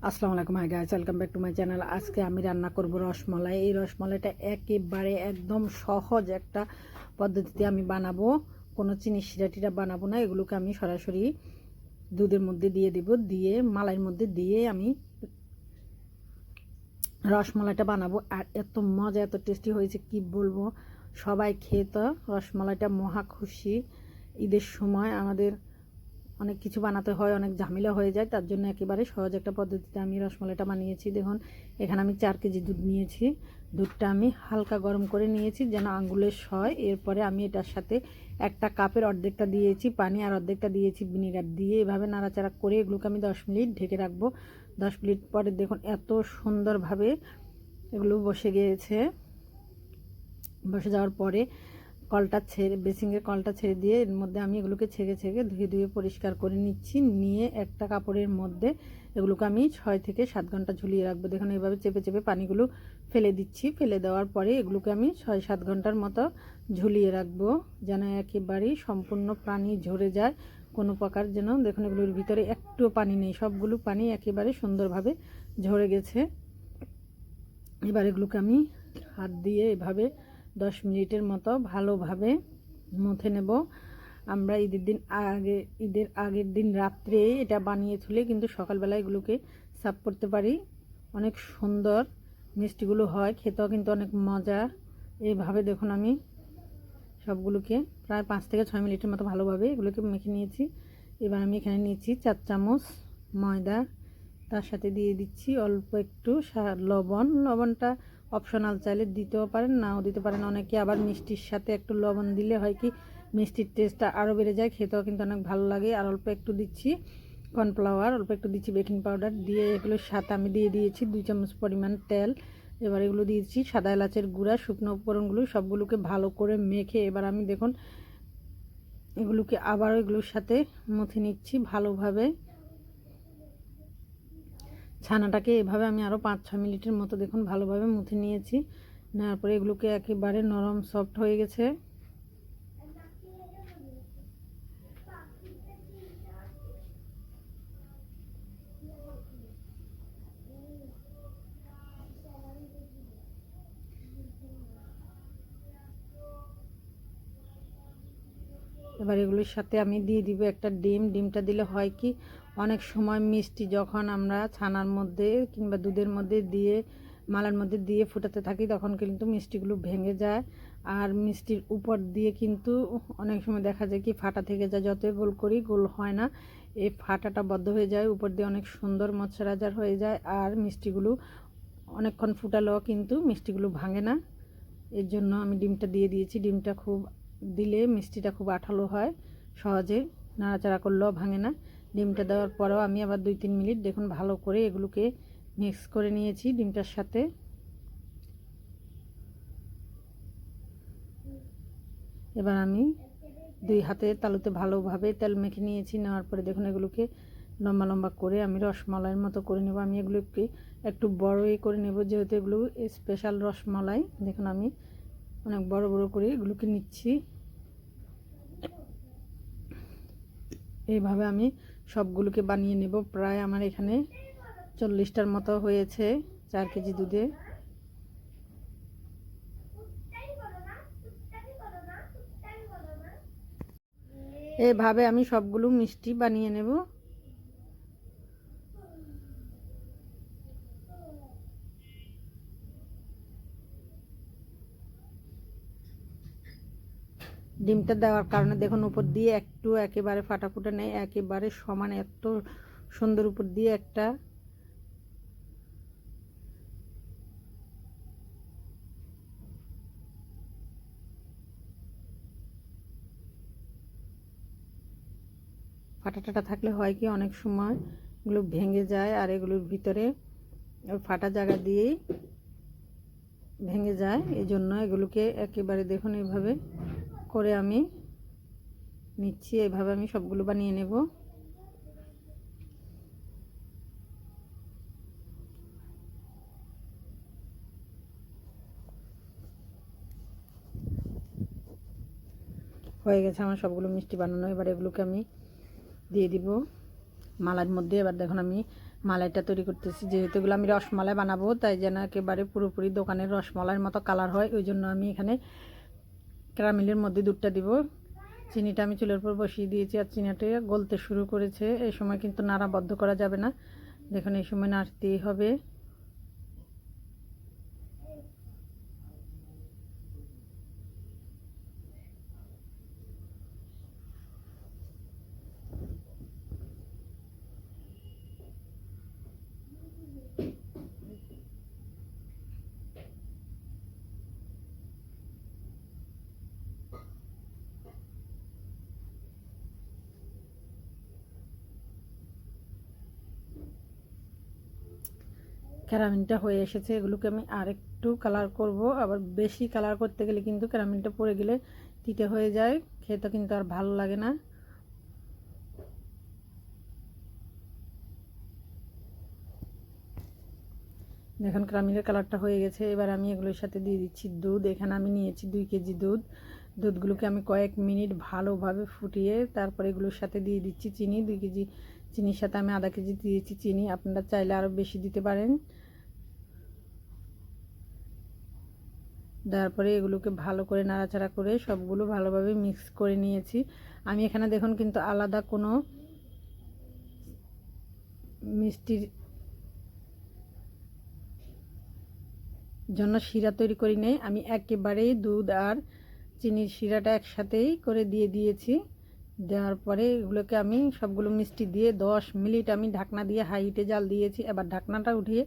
আসসালামু আলাইকুম, hi guys, welcome back to my channel. আজকে আমি রান্না করব রসমালাই। এই রসমালাইটা একেবারে একদম সহজ একটা পদ্ধতিতে আমি বানাবো। কোনো চিনি শিরা বানাবো না। এগুলোকে আমি সরাসরি দুধের মধ্যে দিয়ে দেব, দিয়ে মালাইয়ের মধ্যে দিয়ে আমি রসমালাইটা বানাবো। আর এত মজা, এত টেস্টি হয়েছে কি বলবো। সবাই খেয়ে তো রসমালাইটা মহা খুশি। ঈদের সময় আমাদের অনেক কিছু বানাতে হয়, অনেক ঝামেলা হয়ে যায়, তার জন্য একেবারে সহজ একটা পদ্ধতিতে আমি রসমালাইটা বানিয়েছি। দেখুন, এখানে আমি 4 কেজি দুধ নিয়েছি। দুধটা আমি হালকা গরম করে নিয়েছি যেন আঙ্গুলের সয়। এরপরে আমি এটার সাথে একটা কাপের অর্ধেকটা দিয়েছি পানি আর অর্ধেকটা দিয়েছি ভিনেগার দিয়ে এভাবে নাড়াচাড়া করে এগুলোকে আমি 10 মিনিট ঢেকে রাখবো। 10 মিনিট পরে দেখুন এত সুন্দরভাবে এগুলো বসে গিয়েছে। বসে যাওয়ার পরে কলটা ছেড়ে, বেসিংয়ের কলটা ছেড়ে দিয়ে এর মধ্যে আমি এগুলোকে ছেঁকে ধুয়ে পরিষ্কার করে নিচ্ছি। নিয়ে একটা কাপড়ের মধ্যে এগুলোকে আমি 6 থেকে 7 ঘন্টা ঝুলিয়ে রাখবো। দেখুন এইভাবে চেপে চেপে পানিগুলো ফেলে দিচ্ছি। ফেলে দেওয়ার পরে এগুলোকে আমি 6-7 ঘন্টার মতো ঝুলিয়ে রাখবো যেন একেবারেই সম্পূর্ণ পানি ঝরে যায়। কোনো প্রকার যেন, দেখুন এগুলোর ভিতরে একটুও পানি নেই, সবগুলো পানি একেবারে সুন্দরভাবে ঝরে গেছে। এবার এগুলোকে আমি হাত দিয়ে এভাবে 10 মিনিটের মতো ভালোভাবে মুথে নেব। আমরা ঈদের আগের দিন রাত্রে এটা বানিয়ে তুলে কিন্তু সকালবেলা এগুলোকে সার্ভ করতে পারি। অনেক সুন্দর মিষ্টিগুলো হয়, খেতেও কিন্তু অনেক মজা। এইভাবে দেখুন আমি সবগুলোকে প্রায় 5 থেকে 6 মিনিটের মতো ভালোভাবে এগুলোকে মেখে নিয়েছি। এবার আমি এখানে নিয়েছি 4 চামচ ময়দা, তার সাথে দিয়ে দিচ্ছি অল্প একটু লবণ। লবণটা অপশনাল, চাইলে দিতেও পারেন নাও দিতে পারেন। অনেকে আবার মিষ্টির সাথে একটু লবণ দিলে হয় কি মিষ্টির টেস্টটা আরও বেড়ে যায়, খেতেও কিন্তু অনেক ভালো লাগে। আর অল্প একটু দিচ্ছি কর্নফ্লাওয়ার, অল্প একটু দিচ্ছি বেকিং পাউডার, দিয়ে এগুলোর সাথে আমি দিয়ে দিয়েছি 2 চামচ পরিমাণ তেল। এবার এগুলো দিয়েছি সাদা এলাচের গুঁড়া, শুকনো উপকরণগুলো সবগুলোকে ভালো করে মেখে এবার আমি দেখুন এগুলোকে আবারও এগুলোর সাথে মুথে নিচ্ছি ভালোভাবে। ছানাটাকে এভাবে আমি আরও 5-6 মিনিটের মতো দেখুন ভালোভাবে মুথে নিয়েছি। নেওয়ার পরে এগুলোকে একেবারে নরম সফট হয়ে গেছে। এবার এগুলোর সাথে আমি দিয়ে দিব একটা ডিম। ডিমটা দিলে হয় কি অনেক সময় মিষ্টি যখন আমরা ছানার মধ্যে কিংবা দুধের মধ্যে দিয়ে মালার মধ্যে দিয়ে ফুটাতে থাকি তখন কিন্তু মিষ্টিগুলো ভেঙে যায়। আর মিষ্টির উপর দিয়ে কিন্তু অনেক সময় দেখা যায় কি ফাটা থেকে যায়, যতই গোল করি গোল হয় না। এই ফাটাটা বদ্ধ হয়ে যায়, উপর দিয়ে অনেক সুন্দর ময়শ্চারাইজার হয়ে যায়। আর মিষ্টিগুলো অনেকক্ষণ ফুটালেও কিন্তু মিষ্টিগুলো ভাঙে না। এর জন্য আমি ডিমটা দিয়ে দিয়েছি। ডিমটা খুব দিলে মিষ্টিটা খুব আঠালো হয়, সহজে নাড়াচাড়া করলেও ভাঙে না। ডিমটা দেওয়ার পরেও আমি আবার 2-3 মিনিট দেখুন ভালো করে এগুলোকে মিক্স করে নিয়েছি ডিমটার সাথে। এবার আমি 2 হাতের তালুতে ভালোভাবে তেল মেখে নিয়েছি। নেওয়ার পরে দেখুন এগুলোকে লম্বা লম্বা করে আমি রসমালাইয়ের মতো করে নেব। আমি এগুলোকে একটু বড়ই করে নেব যেহেতু এগুলো স্পেশাল রসমালাই। দেখুন আমি অনেক বড় বড় করে এগুলোকে নিচ্ছি। এইভাবে আমি সবগুলোকে বানিয়ে নেব। প্রায় আমার এখানে 40টার মতো হয়েছে 4 কেজি দুধে। এইভাবে আমি সবগুলো মিষ্টি বানিয়ে নেব। ডিমটা দেওয়ার কারণে দেখুন উপর দিয়ে একটু একেবারে ফাটাফুটা নেই, একেবারে সমান, এত সুন্দর উপর দিয়ে একটা ফাটাটাটা থাকলে হয় কি অনেক সময় এগুলো ভেঙে যায়। আর এগুলোর ভিতরে ফাটা জায়গা দিয়েই ভেঙে যায়। এই জন্য এগুলোকে একেবারে দেখুন এইভাবে করে আমি নিচ্ছি। এইভাবে আমি সবগুলো বানিয়ে নেব। হয়ে গেছে আমার সবগুলো মিষ্টি বানানো। এবার এগুলোকে আমি দিয়ে দিব মালাইয়ের মধ্যে। এবার দেখুন আমি মালাইটা তৈরি করতেছি, যেহেতু এগুলো আমি রসমালাই বানাবো, তাই যেন একেবারে পুরোপুরি দোকানের রসমালাইয়ের মতো কালার হয়, ওই জন্য আমি এখানে ক্যারামেলের মধ্যে দুধটা দিব। চিনিটা আমি চুলের উপর বসিয়ে দিয়েছি, আর চিনিটা গলতে শুরু করেছে। এই সময় কিন্তু নাড়া বদ্ধ করা যাবে না, দেখুন এই সময় নাড়তেই হবে। ক্যারামেলটা হয়ে এসেছে, এগুলোকে আমি আরেকটু কালার করব। আবার বেশি কালার করতে গেলে কিন্তু ক্যারামেলটা পড়ে গেলে তিতে হয়ে যায়, খেতে কিন্তু আর ভালো লাগে না। দেখুন ক্যারামেলের কালারটা হয়ে গেছে। এবার আমি এগুলোর সাথে দিয়ে দিচ্ছি দুধ। এখানে আমি নিয়েছি 2 কেজি দুধ। দুধগুলোকে আমি কয়েক মিনিট ভালোভাবে ফুটিয়ে তারপরে এগুলোর সাথে দিয়ে দিচ্ছি চিনি। 2 কেজি চিনির সাথে আমি আধা কেজি দিয়েছি চিনি, আপনারা চাইলে আরও বেশি দিতে পারেন। তারপরে এগুলোকে ভালো করে নাড়াচাড়া করে সবগুলো ভালোভাবে মিক্স করে নিয়েছি। আমি এখানে দেখুন কিন্তু আলাদা কোনো মিষ্টির জন্য শিরা তৈরি করি নেই, আমি একেবারেই দুধ আর চিনির শিরাটা একসাথেই করে দিয়ে দিয়েছি। দেওয়ার পরে এগুলোকে আমি সবগুলো মিষ্টি দিয়ে 10 মিনিট আমি ঢাকনা দিয়ে হাই হিটে জাল দিয়েছি। এবার ঢাকনাটা উঠিয়ে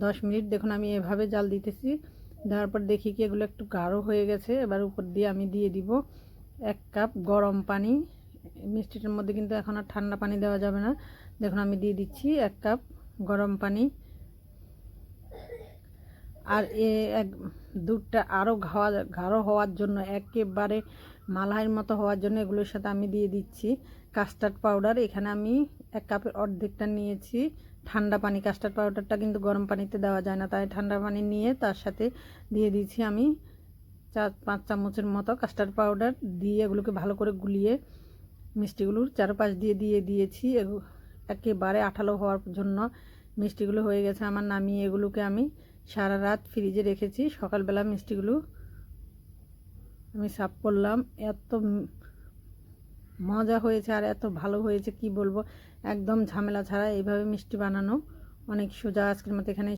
10 মিনিট দেখুন আমি এভাবে জাল দিতেছি। দেওয়ার পর দেখি কি এগুলো একটু গাঢ় হয়ে গেছে। এবার উপর দিয়ে আমি দিয়ে দিব 1 কাপ গরম পানি। মিষ্টিটার মধ্যে কিন্তু এখন আর ঠান্ডা পানি দেওয়া যাবে না। দেখুন আমি দিয়ে দিচ্ছি 1 কাপ গরম পানি। আর দুধটা আরও গাঢ় হওয়ার জন্য, একেবারে মালাইয়ের মতো হওয়ার জন্য এগুলোর সাথে আমি দিয়ে দিচ্ছি কাস্টার্ড পাউডার। এখানে আমি 1 কাপের অর্ধেকটা নিয়েছি ঠান্ডা পানি। কাস্টার্ড পাউডারটা কিন্তু গরম পানিতে দেওয়া যায় না, তাই ঠান্ডা পানি নিয়ে তার সাথে দিয়ে দিচ্ছি আমি 4-5 চামচের মতো কাস্টার্ড পাউডার দিয়ে এগুলোকে ভালো করে গুলিয়ে মিষ্টিগুলোর চারপাশ দিয়ে দিয়েছি। একেবারে আঠালো হওয়ার জন্য মিষ্টিগুলো হয়ে গেছে আমার। নামিয়ে এগুলোকে আমি সারা রাত ফ্রিজে রেখেছি। সকালবেলা মিষ্টিগুলো আমি সার্ভ করলাম। এত মজা হয়েছে আর এত ভালো হয়েছে কি বলবো, একদম ঝামেলা ছাড়া এইভাবে মিষ্টি বানানো অনেক সোজা। আজকের মতো এখানে